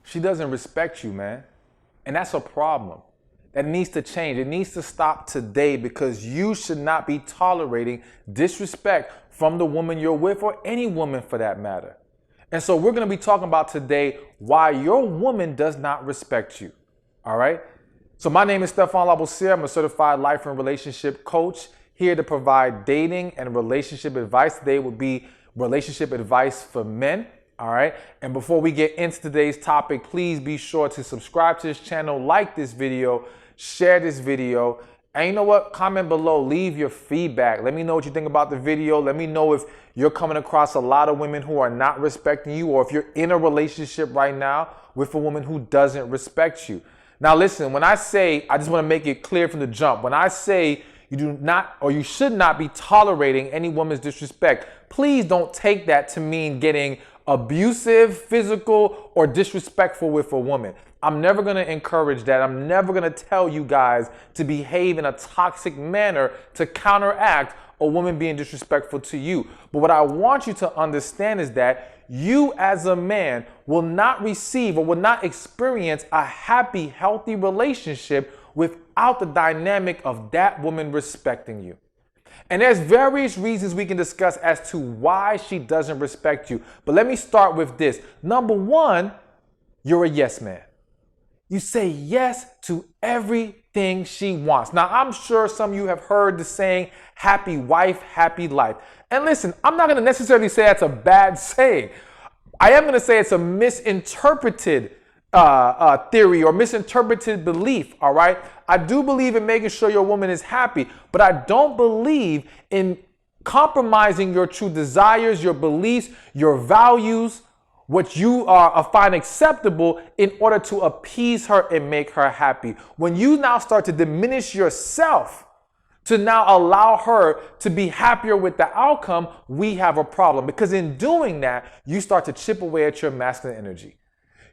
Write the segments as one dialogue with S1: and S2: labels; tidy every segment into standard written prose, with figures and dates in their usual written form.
S1: she doesn't respect you, man. And that's a problem. That needs to change. It needs to stop today, because you should not be tolerating disrespect from the woman you're with, or any woman for that matter. And so we're going to be talking about today why your woman does not respect you. All right. So my name is Stephan. I'm a certified life and relationship coach, here to provide dating and relationship advice. Today will be relationship advice for men. All right. And before we get into today's topic, please be sure to subscribe to this channel, like this video, share this video. And you know what? Comment below, leave your feedback. Let me know what you think about the video. Let me know if you're coming across a lot of women who are not respecting you, or if you're in a relationship right now with a woman who doesn't respect you. Now, listen, when I say, I just want to make it clear from the jump. When I say you do not, or you should not be tolerating any woman's disrespect, please don't take that to mean getting abusive, physical, or disrespectful with a woman. I'm never going to encourage that. I'm never going to tell you guys to behave in a toxic manner to counteract a woman being disrespectful to you. But what I want you to understand is that you as a man will not receive or will not experience a happy, healthy relationship without the dynamic of that woman respecting you. And there's various reasons we can discuss as to why she doesn't respect you. But let me start with this. Number one, you're a yes man. You say yes to everything she wants. Now, I'm sure some of you have heard the saying, happy wife, happy life. And listen, I'm not going to necessarily say that's a bad saying. I am going to say it's a misinterpreted theory or misinterpreted belief, all right? I do believe in making sure your woman is happy, but I don't believe in compromising your true desires, your beliefs, your values, what you find acceptable in order to appease her and make her happy. When you now start to diminish yourself to now allow her to be happier with the outcome, we have a problem. Because in doing that, you start to chip away at your masculine energy.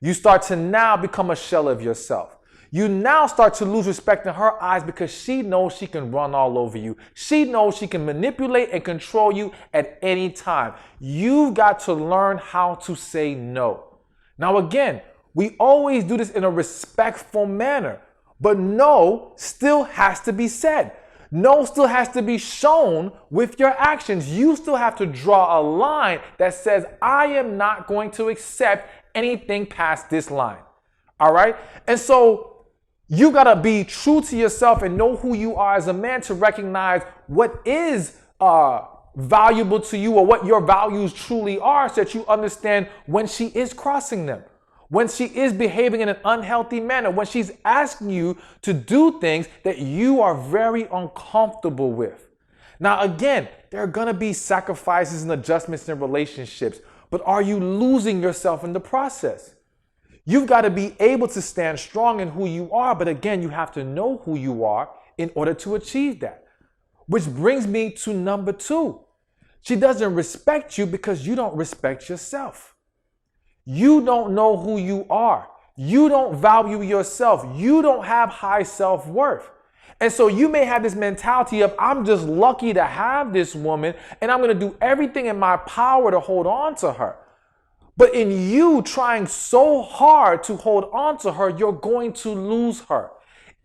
S1: You start to now become a shell of yourself. You now start to lose respect in her eyes because she knows she can run all over you. She knows she can manipulate and control you at any time. You've got to learn how to say no. Now, again, we always do this in a respectful manner, but no still has to be said. No still has to be shown with your actions. You still have to draw a line that says, I am not going to accept anything past this line. All right? And so you got to be true to yourself and know who you are as a man to recognize what is valuable to you, or what your values truly are, so that you understand when she is crossing them, when she is behaving in an unhealthy manner, when she's asking you to do things that you are very uncomfortable with. Now, again, there are going to be sacrifices and adjustments in relationships, but are you losing yourself in the process? You've got to be able to stand strong in who you are, but again, you have to know who you are in order to achieve that. Which brings me to number two. She doesn't respect you because you don't respect yourself. You don't know who you are. You don't value yourself. You don't have high self-worth. And so you may have this mentality of, I'm just lucky to have this woman and I'm going to do everything in my power to hold on to her. But in you trying so hard to hold on to her, you're going to lose her.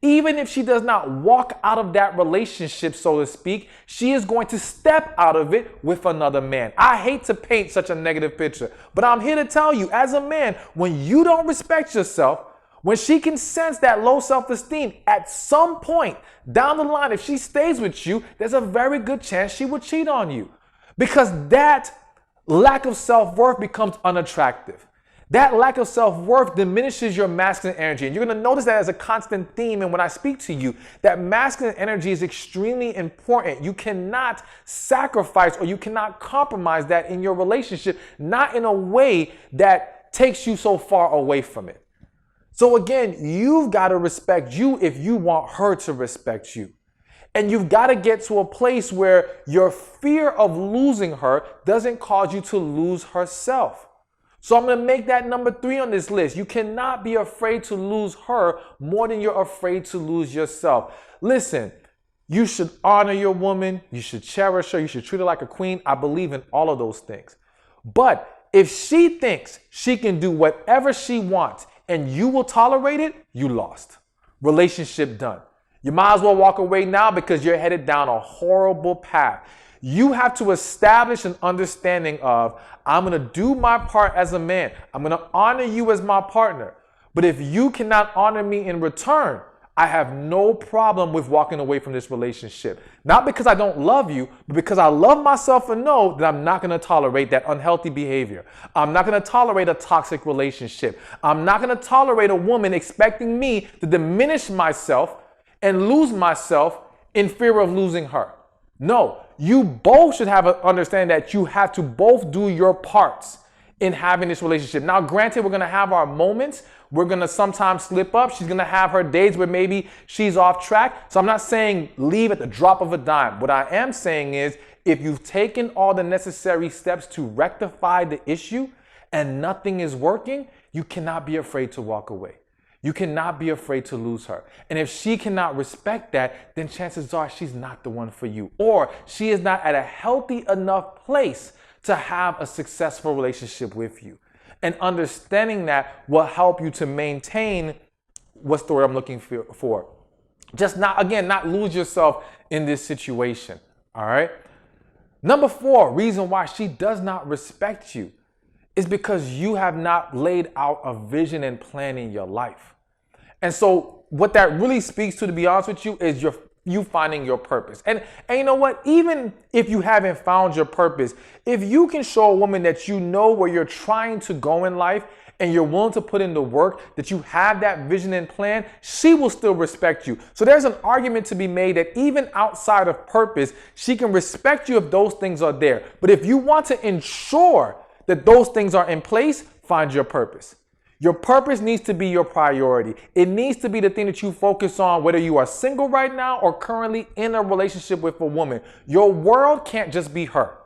S1: Even if she does not walk out of that relationship, so to speak, she is going to step out of it with another man. I hate to paint such a negative picture, but I'm here to tell you, as a man, when you don't respect yourself, when she can sense that low self-esteem, at some point down the line, if she stays with you, there's a very good chance she will cheat on you. Because that lack of self-worth becomes unattractive. That lack of self-worth diminishes your masculine energy. And you're going to notice that as a constant theme. And when I speak to you, that masculine energy is extremely important. You cannot sacrifice or you cannot compromise that in your relationship, not in a way that takes you so far away from it. So again, you've got to respect you if you want her to respect you. And you've got to get to a place where your fear of losing her doesn't cause you to lose herself. So I'm going to make that number 3 on this list. You cannot be afraid to lose her more than you're afraid to lose yourself. Listen, you should honor your woman. You should cherish her. You should treat her like a queen. I believe in all of those things. But if she thinks she can do whatever she wants, and you will tolerate it, you lost. Relationship done. You might as well walk away now because you're headed down a horrible path. You have to establish an understanding of, I'm going to do my part as a man. I'm going to honor you as my partner. But if you cannot honor me in return, I have no problem with walking away from this relationship. Not because I don't love you, but because I love myself and know that I'm not going to tolerate that unhealthy behavior. I'm not going to tolerate a toxic relationship. I'm not going to tolerate a woman expecting me to diminish myself and lose myself in fear of losing her. No, you both should have an understanding that you have to both do your parts in having this relationship. Now, granted, we're going to have our moments. We're going to sometimes slip up. She's going to have her days where maybe she's off track. So I'm not saying leave at the drop of a dime. What I am saying is if you've taken all the necessary steps to rectify the issue and nothing is working, you cannot be afraid to walk away. You cannot be afraid to lose her. And if she cannot respect that, then chances are she's not the one for you. Or she is not at a healthy enough place to have a successful relationship with you. And understanding that will help you to maintain what's the word I'm looking for. Just not lose yourself in this situation. All right. Number 4, reason why she does not respect you is because you have not laid out a vision and plan in your life. And so what that really speaks to be honest with you, is you finding your purpose. And you know what? Even if you haven't found your purpose, if you can show a woman that you know where you're trying to go in life and you're willing to put in the work, that you have that vision and plan, she will still respect you. So there's an argument to be made that even outside of purpose, she can respect you if those things are there. But if you want to ensure that those things are in place, find your purpose. Your purpose needs to be your priority. It needs to be the thing that you focus on, whether you are single right now or currently in a relationship with a woman. Your world can't just be her.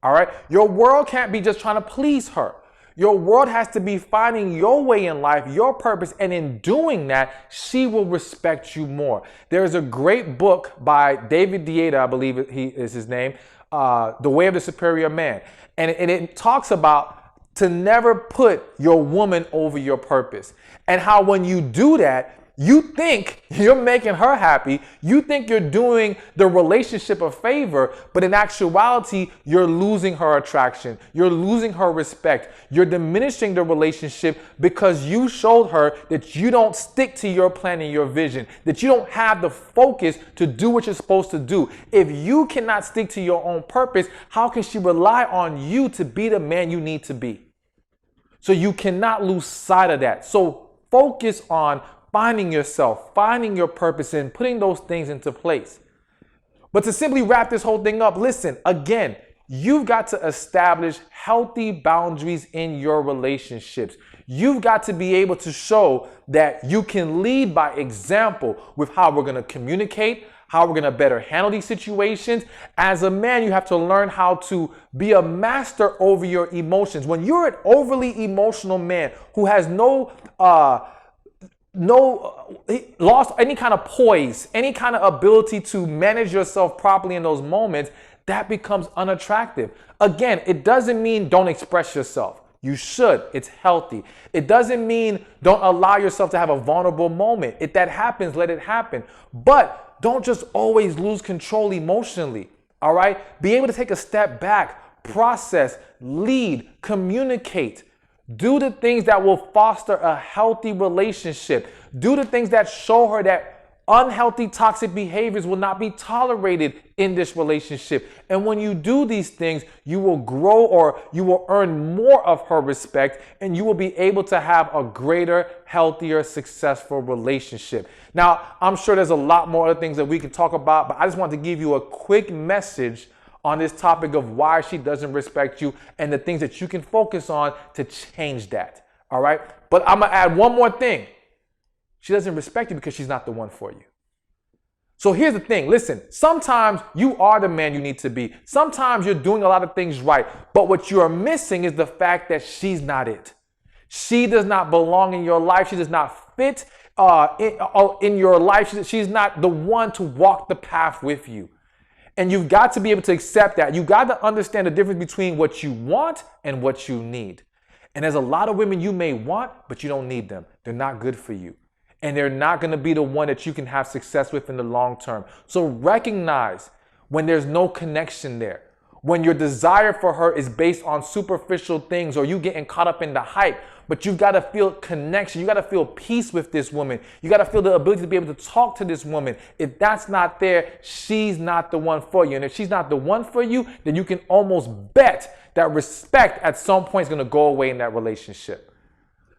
S1: All right? Your world can't be just trying to please her. Your world has to be finding your way in life, your purpose, and in doing that, she will respect you more. There is a great book by David Deida, I believe he is his name, The Way of the Superior Man. And it talks about to never put your woman over your purpose. And how when you do that, you think you're making her happy. You think you're doing the relationship a favor, but in actuality, you're losing her attraction. You're losing her respect. You're diminishing the relationship because you showed her that you don't stick to your plan and your vision, that you don't have the focus to do what you're supposed to do. If you cannot stick to your own purpose, how can she rely on you to be the man you need to be? So you cannot lose sight of that. So focus on finding yourself, finding your purpose, and putting those things into place. But to simply wrap this whole thing up, listen, again, you've got to establish healthy boundaries in your relationships. You've got to be able to show that you can lead by example with how we're going to communicate, how we're going to better handle these situations. As a man, you have to learn how to be a master over your emotions. When you're an overly emotional man who has lost any kind of poise, any kind of ability to manage yourself properly in those moments, that becomes unattractive. Again, it doesn't mean don't express yourself. You should. It's healthy. It doesn't mean don't allow yourself to have a vulnerable moment. If that happens, let it happen. But don't just always lose control emotionally. All right? Be able to take a step back, process, lead, communicate. Do the things that will foster a healthy relationship. Do the things that show her that unhealthy, toxic behaviors will not be tolerated in this relationship. And when you do these things, you will grow, or you will earn more of her respect, and you will be able to have a greater, healthier, successful relationship. Now, I'm sure there's a lot more other things that we can talk about, but I just want to give you a quick message on this topic of why she doesn't respect you and the things that you can focus on to change that. All right. But I'm going to add one more thing. She doesn't respect you because she's not the one for you. So here's the thing. Listen, sometimes you are the man you need to be. Sometimes you're doing a lot of things right. But what you are missing is the fact that she's not it. She does not belong in your life. She does not fit in your life. She's not the one to walk the path with you. And you've got to be able to accept that. You've got to understand the difference between what you want and what you need. And there's a lot of women you may want, but you don't need them. They're not good for you. And they're not going to be the one that you can have success with in the long term. So recognize when there's no connection there. When your desire for her is based on superficial things or you getting caught up in the hype, but you've got to feel connection. You got to feel peace with this woman. You got to feel the ability to be able to talk to this woman. If that's not there, she's not the one for you. And if she's not the one for you, then you can almost bet that respect at some point is going to go away in that relationship.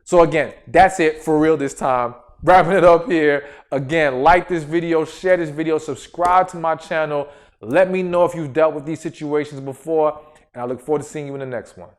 S1: So again, that's it for real this time. Wrapping it up here. Again, like this video, share this video, subscribe to my channel. Let me know if you've dealt with these situations before, and I look forward to seeing you in the next one.